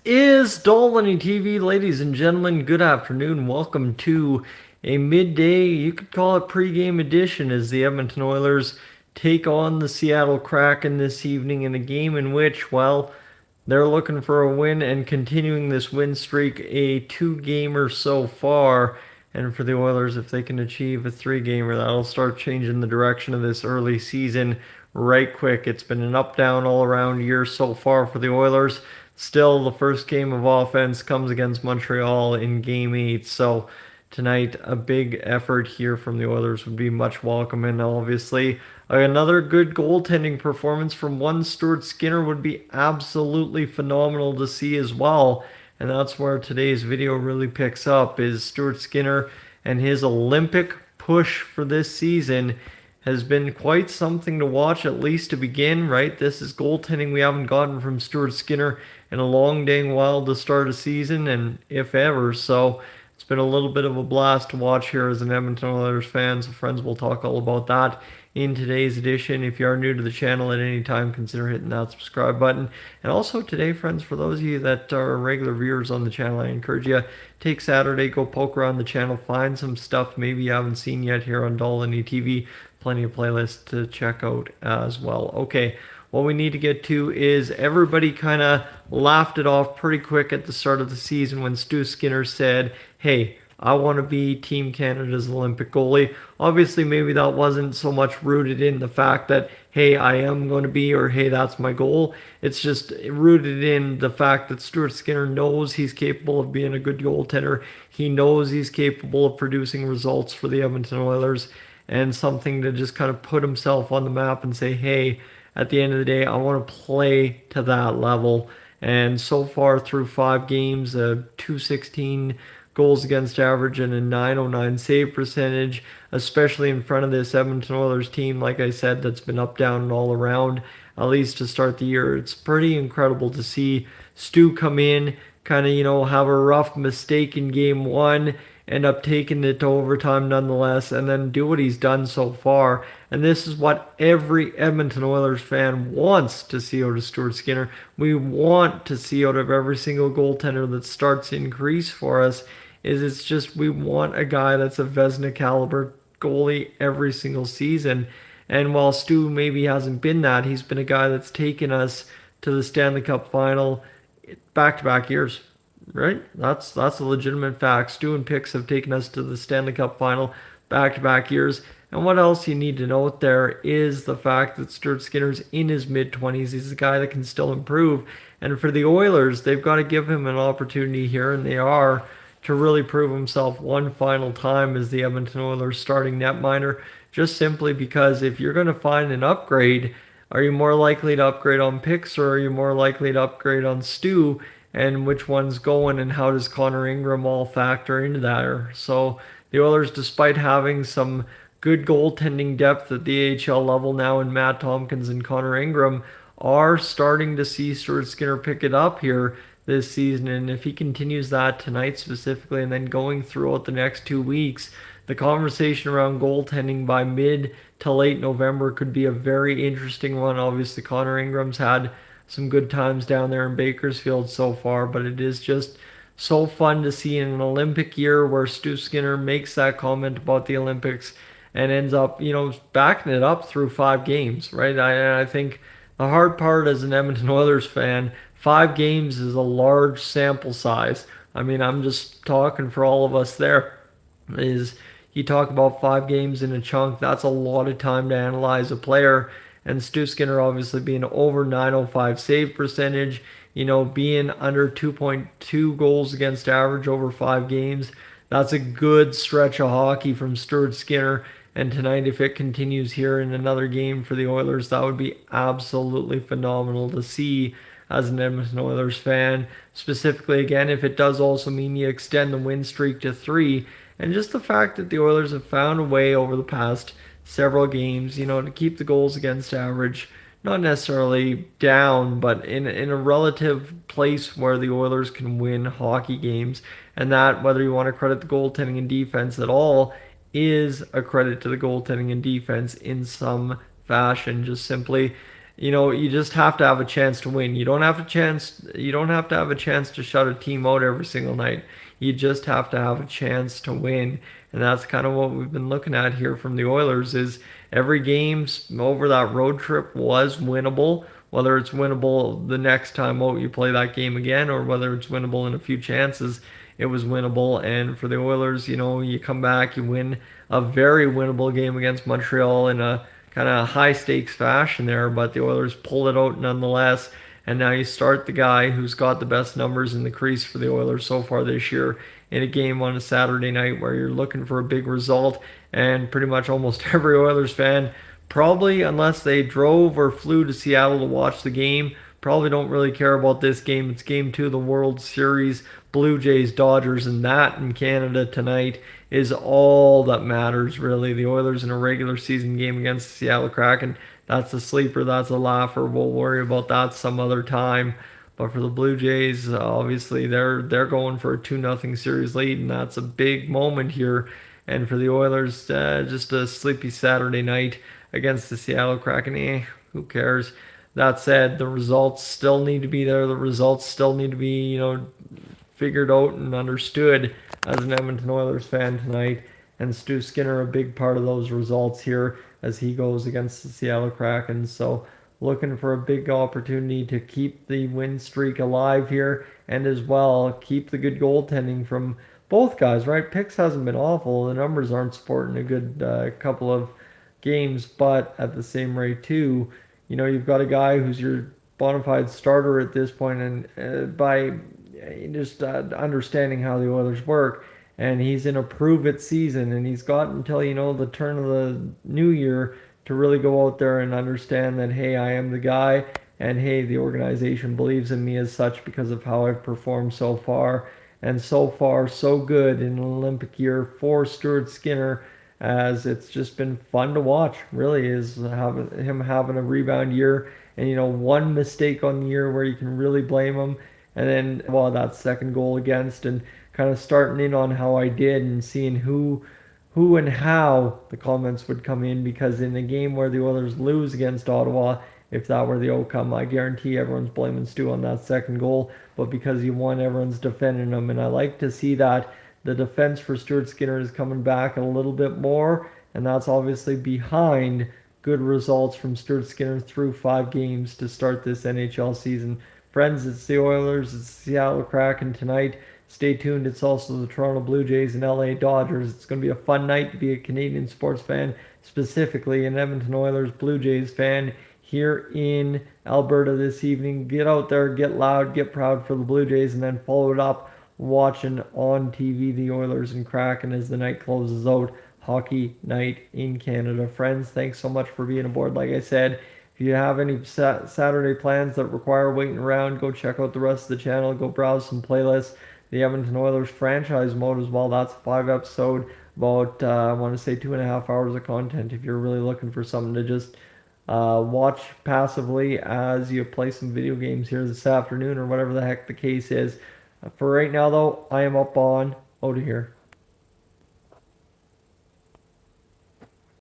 is Dolly TV, ladies and gentlemen. Good afternoon. Welcome to a midday, you could call it pregame edition, as the Edmonton Oilers take on the Seattle Kraken this evening in a game in which, well, they're looking for a win and continuing this win streak, a two-gamer so far. And for the Oilers, if they can achieve a three-gamer, that'll start changing the direction of this early season right quick. It's been an up-down all-around year so far for the Oilers. Still, the first game of offense comes against Montreal in Game 8. So tonight, a big effort here from the Oilers would be much welcome. And obviously, another good goaltending performance from one Stuart Skinner would be absolutely phenomenal to see as well. And that's where today's video really picks up, is Stuart Skinner and his Olympic push for this season has been quite something to watch, at least to begin, right? This is goaltending we haven't gotten from Stuart Skinner in a long dang while to start a season, and if ever. So it's been a little bit of a blast to watch here as an Edmonton Oilers fan. So friends, we'll talk all about that in today's edition. If you are new to the channel at any time, consider hitting that subscribe button. And also today, friends, for those of you that are regular viewers on the channel, I encourage you, take Saturday, go poke around the channel, find some stuff maybe you haven't seen yet here on Dolly TV. Plenty of playlists to check out as well. Okay, what we need to get to is everybody kind of laughed it off pretty quick at the start of the season when Stu Skinner said, hey, I want to be Team Canada's Olympic goalie. Obviously, maybe that wasn't so much rooted in the fact that, hey, I am going to be, or hey, that's my goal. It's just rooted in the fact that Stuart Skinner knows he's capable of being a good goaltender. He knows he's capable of producing results for the Edmonton Oilers, and something to just kind of put himself on the map and say, hey, at the end of the day, I want to play to that level. And so far through 5 games, a 216 goals against average and a 909 save percentage, especially in front of this Edmonton Oilers team, like I said, that's been up, down, and all around, at least to start the year. It's pretty incredible to see Stu come in, kind of, have a rough mistake in game 1, end up taking it to overtime nonetheless, and then do what he's done so far. And this is what every Edmonton Oilers fan wants to see out of Stuart Skinner. We want to see out of every single goaltender that starts in crease for us. It's just we want a guy that's a Vezina caliber goalie every single season. And while Stu maybe hasn't been that, he's been a guy that's taken us to the Stanley Cup final back-to-back years. Right? That's a legitimate fact. Stu and Picks have taken us to the Stanley Cup final back-to-back years. And what else you need to note there is the fact that Stuart Skinner's in his mid-20s. He's a guy that can still improve. And for the Oilers, they've got to give him an opportunity here, and they are, to really prove himself one final time as the Edmonton Oilers starting netminder. Just simply because if you're going to find an upgrade, are you more likely to upgrade on Picks, or are you more likely to upgrade on Stu? And which one's going, and how does Connor Ingram all factor into that? So the Oilers, despite having some good goaltending depth at the AHL level now in Matt Tompkins and Connor Ingram, are starting to see Stuart Skinner pick it up here this season. And if he continues that tonight specifically, and then going throughout the next 2 weeks, the conversation around goaltending by mid to late November could be a very interesting one. Obviously, Connor Ingram's had some good times down there in Bakersfield so far, but it is just so fun to see in an Olympic year where Stu Skinner makes that comment about the Olympics and ends up, backing it up through 5 games, right? I think the hard part as an Edmonton Oilers fan, 5 games is a large sample size. I mean, I'm just talking for all of us there, is you talk about 5 games in a chunk, that's a lot of time to analyze a player. And Stu Skinner obviously being over 905 save percentage, being under 2.2 goals against average over 5 games. That's a good stretch of hockey from Stuart Skinner. And tonight, if it continues here in another game for the Oilers, that would be absolutely phenomenal to see as an Edmonton Oilers fan. Specifically, again, if it does also mean you extend the win streak to 3. And just the fact that the Oilers have found a way over the past several games, to keep the goals against average not necessarily down, but in a relative place where the Oilers can win hockey games. And that, whether you want to credit the goaltending and defense at all, is a credit to the goaltending and defense in some fashion. Just simply, you just have to have a chance to win. You don't have to have a chance to shut a team out every single night. You just have to have a chance to win. And that's kind of what we've been looking at here from the Oilers is every game over that road trip was winnable. Whether it's winnable the next time out you play that game again or whether it's winnable in a few chances, it was winnable. And for the Oilers, you come back, you win a very winnable game against Montreal in a kind of high stakes fashion there, but the Oilers pull it out nonetheless. And now you start the guy who's got the best numbers in the crease for the Oilers so far this year in a game on a Saturday night where you're looking for a big result. And pretty much almost every Oilers fan, probably unless they drove or flew to Seattle to watch the game, probably don't really care about this game. It's game two of the World Series, Blue Jays, Dodgers, and that in Canada tonight is all that matters, really. The Oilers in a regular season game against the Seattle Kraken, that's a sleeper, that's a laugher. We'll worry about that some other time. But for the Blue Jays, obviously they're going for a 2-0 series lead, and that's a big moment here. And for the Oilers, just a sleepy Saturday night against the Seattle Kraken. Who cares? That said, the results still need to be there. The results still need to be, figured out and understood as an Edmonton Oilers fan tonight. And Stu Skinner, a big part of those results here as he goes against the Seattle Kraken. So looking for a big opportunity to keep the win streak alive here and as well keep the good goaltending from both guys, right? Picks hasn't been awful. The numbers aren't supporting a good couple of games, but at the same rate, too, you've got a guy who's your bona fide starter at this point, and by just understanding how the Oilers work, and he's in a prove it season, and he's got until the turn of the new year to really go out there and understand that hey, I am the guy, and hey, the organization believes in me as such because of how I've performed so far, and so far so good in an Olympic year for Stuart Skinner. As it's just been fun to watch, really, is him having a rebound year, and one mistake on the year where you can really blame him, and then well that second goal against, and kind of starting in on how I did and seeing who and how the comments would come in, because in a game where the Oilers lose against Ottawa, if that were the outcome, I guarantee everyone's blaming Stu on that second goal, but because he won, everyone's defending him, and I like to see that the defense for Stuart Skinner is coming back a little bit more, and that's obviously behind good results from Stuart Skinner through 5 games to start this NHL season. Friends, it's the Oilers, it's the Seattle Kraken tonight. Stay tuned. It's also the Toronto Blue Jays and LA Dodgers. It's going to be a fun night to be a Canadian sports fan, specifically an Edmonton Oilers Blue Jays fan here in Alberta this evening. Get out there, get loud, get proud for the Blue Jays, and then follow it up watching on TV the Oilers and Kraken as the night closes out. Hockey night in Canada. Friends, thanks so much for being aboard. Like I said, if you have any Saturday plans that require waiting around, go check out the rest of the channel. Go browse some playlists. The Edmonton Oilers franchise mode as well. That's a 5 episode, about I want to say 2.5 hours of content. If you're really looking for something to just watch passively as you play some video games here this afternoon or whatever the heck the case is. For right now, though, I am up on out of here.